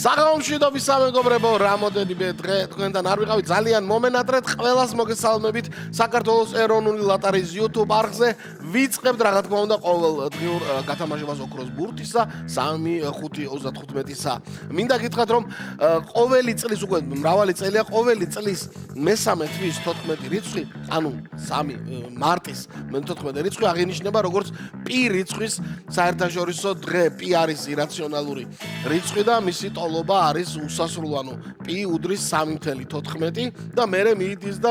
საღამოში და ვისამეგობრებო, რამოდენიმე დღე თქვენთან არ ვიყავი ძალიან მომენატრეთ ყველას მოგესალმებით საქართველოს ეროვნული ლოტარიის YouTube არხზე ვიწყებთ რა თქმა უნდა ყოველდღიურ გათამაშებას ოქროს ბურთისა 3-5-35-ისა. მინდა გითხრათ რომ ყოველი წლის უკვე მრავალი წელია ყოველი წლის მესამე თვის 14 რიცხვი, ანუ 3 მარტის 14 რიცხვი აღინიშნება როგორც პი რიცხვის საერთაშორისო დღე. პი არის ირაციონალური რიცხვი და მისი ტოლობა არის უსასრულო, პი უდრის 3.14 და მერე მიიდის და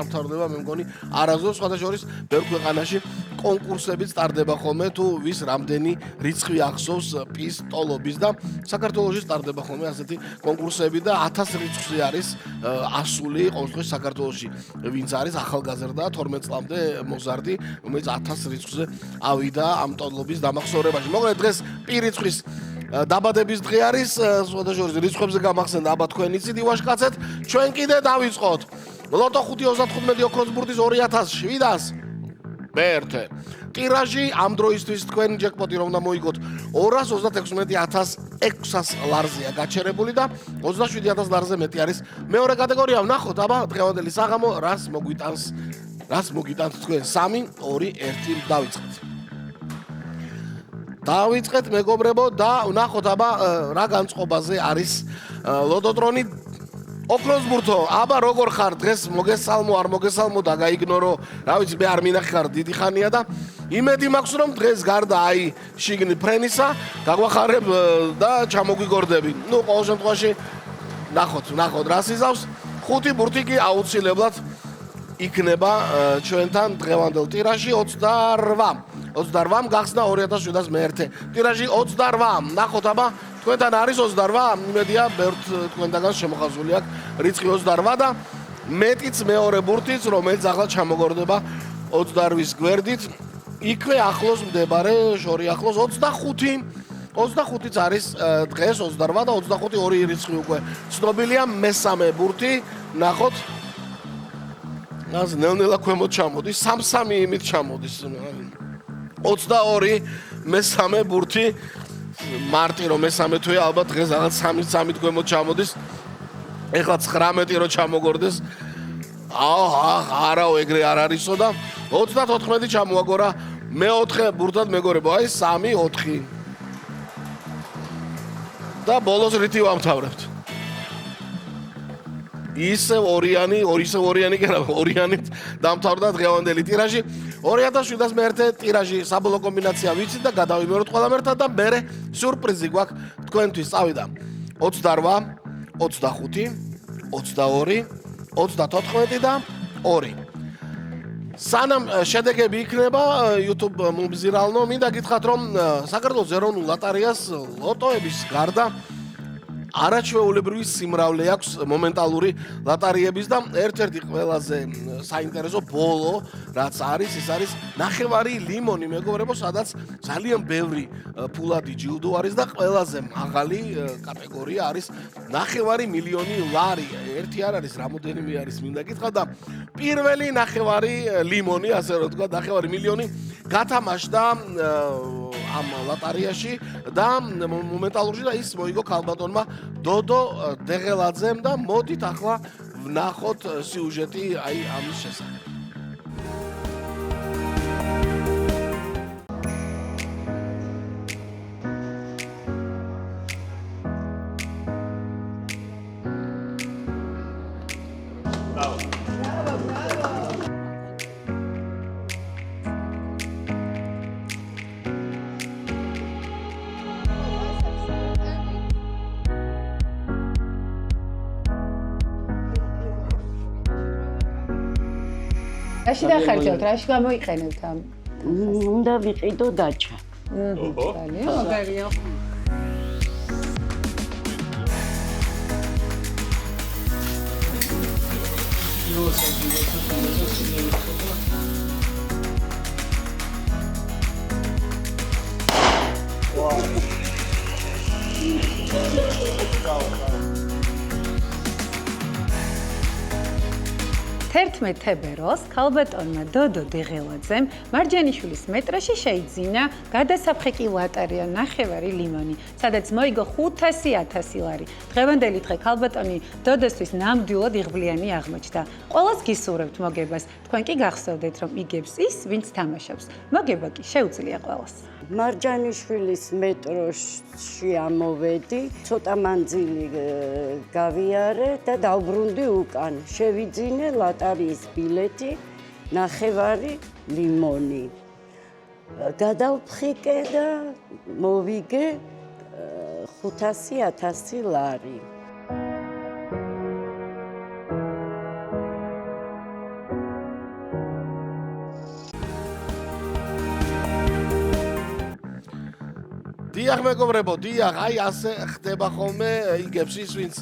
ამთავრდება მე მგონი არასდროს სხვადასხვა ბევრ ქვეყანაში კონკურსებიც ტარდება ხოლმე თუ ვის რამდენი რიცხვი ახსოვს პის ტოლობის და საქართველოში ტარდება ხოლმე ასეთი კონკურსები და 1000 რიცხვი არის ასული ყოველთვის საქართველოში ვინც არის ახალგაზრდა 12 წლამდე მოზარდი რომელიც 1000 რიცხვზე ავიდა ამ ტოლობის დამახსოვრებაში. მოკლედ დღეს პი რიცხვის დაბადების დღე არის, სხვადასხვა რიცხვებზე გამახსენდა აბა თქვენ იცით ივაშკაცეთ, ჩვენ კიდე დავიწყოთ. ლოტო 5-35 ოქროს ბურთის 2700 ბერტე. ტირაჟი ამ დროისთვის თქვენ ჯეკპოტი რომ უნდა მოიგოთ 236,600 ლარზეა გაჩერებული და 27,000 ლარზე მეტი არის მეორე კატეგორია. ვნახოთ აბა დღევანდელი საღამო რას მოგიტანთ თქვენ 3-2-1 დავიწყეთ მეგობრებო და ვნახოთ აბა რა განწყობაზე არის ლოტოტრონი ოქროს ბურთო. აბა როგორ ხარ დღეს მოგესალმო არ მოგესალმო და გაიგნორო რა ვიცი მე არ მინახარ დიდი ხანია და იმედი მაქვს რომ დღეს გარდა აი შიგნით ფრენისა გაგვახარებ და ჩამოგვიგორდები. ნუ ყოველ შემთხვევაში ნახოთ რა სიზავს. 5 ბურთი კი აუცილებლად იქნება ჩვენთან დღევანდელ ტირაჟში 28 გახსნა 2701 ტირაჟი 28 ნახოთ აბა თქვენთან არის 28 იმედია ბევრ თქვენთაგან შემოხაზული აქვს რიცხვი 28 და მეტიც მეორე ბურთიც რომელიც ახლა ჩამოგორდება 28-ის გვერდით იქვე ახლოს მდებარე შორი ახლოს 25-იც არის დღეს 28 და 25 ორი რიცხვი უკვე ცნობილია მესამე ბურთი ნახოთ ას ნელ-ნელა ქვემოთ ჩამოდის 3-3 იმით ჩამოდის 22 მესამე ბურთი მარტი რომ მესამე თვე ალბათ დღეს რაღაც 3-3-ით ქვემოთ ჩამოდის ეხლა 19 რო ჩამოგორდეს არაო ეგრე არ არისო და 34 ჩამოაგორა მეოთხე ბურთად მეგობრებო აი 3-4 და ბოლოს რითი ვამთავრებთ ისევ ორიანი კი არა ორიანით დამთავრდა დღევანდელი ტირაჟი 2701 ტირაჟი საბოლოო კომბინაცია ვიცით და გადავიმეორებთ ყველამ ერთად და მერე სიურპრიზი გვაქვს თქვენთვის წავიდა 28 25 22 34 და 2 სანამ შედეგები იქნება YouTube მომზირალნო მინდა გითხრათ რომ საქართველოს ეროვნულ ლოტარიას ლოტოების გარდა არაჩვეულებრივი სიმრავლე აქვს მომენტალური ლოტარიების და ერთ-ერთი ყველაზე საინტერესო ბოლო რაც არის ის არის ნახევარი ლიმონი მეგობრებო სადაც ძალიან ბევრი ფულადი ჯილდო არის და ყველაზე მაღალი კატეგორია არის ნახევარი მილიონი ლარი ერთი არ არის რამოდენიმე არის მინდა გითხრა და პირველი ნახევარი ლიმონი ასე რომ თქვა ნახევარი მილიონი გათამაშდა ამ ლოტარიაში და მომენტალურში და ის მოიგო ქალბატონმა დოდო დეღელაძემ და მოდით ახლა ვნახოთ სიუჟეტი აი ამის შესახებ. რაში დახარჯავთ, რაში გამოიყენებთ ამ? უნდა ვიყიდო დაჭა. ძალიან მაგარია. 11 თებერვალს ქალბატონმა დოდო დიღელაძემ მარჯანიშვილის მეტროში შეიძინა გადასაფხეკი ლოტარია ნახევარი ლიმონი, სადაც მოიგო 500.000 ლარი. დღევანდელი დღე ქალბატონი დოდოსთვის ნამდვილად იღბლიანი აღმოჩნდა. ყველას გისურვებთ მოგებას. თქვენ კი გახსოვდეთ, რომ იგებს ის, ვინც თამაშობს. მოგება კი შეუძლია ყველას. მარჯანიშვილის მეტროში ამოვედი, ცოტა მანძილი გავიარე და დავბრუნდი უკან. შევიძინე ლოტარიის ბილეთი, ნახევარი ლიმონი. გადავფხიკე და მოვიგე 500.000 ლარი. დიახ მეგობრებო, დიახ, აი ასე ხდება ხოლმე იგებს ის, ვინც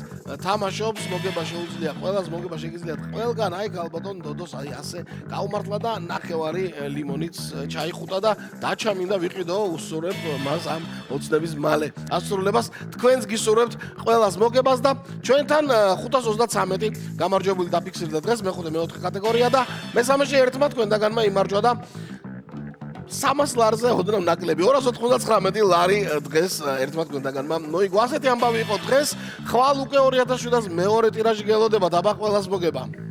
თამაშობს, მოგება შეუძლია ყველას, მოგება შეგიძლიათ ყველგან, აი ქალბატონ დოდოს აი ასე გაუმართლა და ნახევარი ლიმონიც ჩაიხუტა და დაჩამინდა ვიყიდო, უსურვებ მას ამ ოცნების მალე ასრულებას. თქვენს გისურვებთ ყველას მოგებას და ჩვენთან 533 გამარჯვებული დაფიქსირდა დღეს მეხუთე მეოთხე კატეგორია და მესამეში ერთმა თქვენდაგანმა იმარჯვა და 300 ლარზე ოდნავ ნაკლები 299 ლარი დღეს ერთმა თქვენდაგანმა მოიგო. ასეთი ამბავი იყო დღეს. ხვალ უკვე 2007-ს მეორე ტირაჟი გელოდება, დაბა ყველას მოგება.